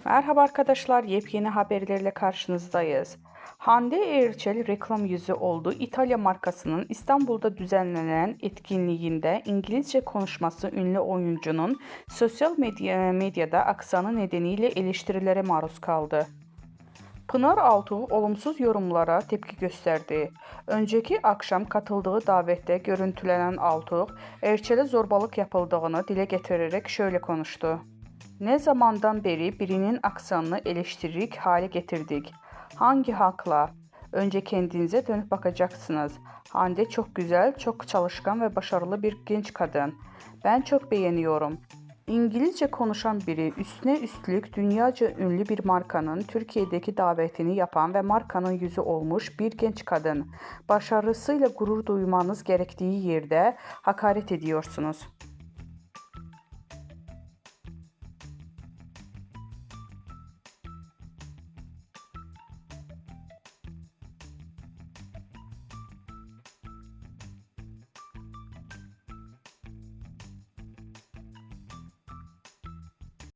Merhaba arkadaşlar, yepyeni haberlerle karşınızdayız. Hande Erçel reklam yüzü oldu. İtalya markasının İstanbul'da düzenlenen etkinliğinde İngilizce konuşması ünlü oyuncunun sosyal medyada aksanı nedeniyle eleştirilere maruz kaldı. Pınar Altuğ olumsuz yorumlara tepki gösterdi. Önceki akşam katıldığı davette görüntülenen Altuğ, Erçel'e zorbalık yapıldığını dile getirerek şöyle konuştu. Ne zamandan beri birinin aksanını eleştirik hale getirdik? Hangi hakla? Önce kendinize dönüp bakacaksınız. Hande çok güzel, çok çalışkan ve başarılı bir genç kadın. Ben çok beğeniyorum. İngilizce konuşan biri, üstüne üstlük dünyaca ünlü bir markanın Türkiye'deki davetini yapan ve markanın yüzü olmuş bir genç kadın. Başarısıyla gurur duymanız gerektiği yerde hakaret ediyorsunuz.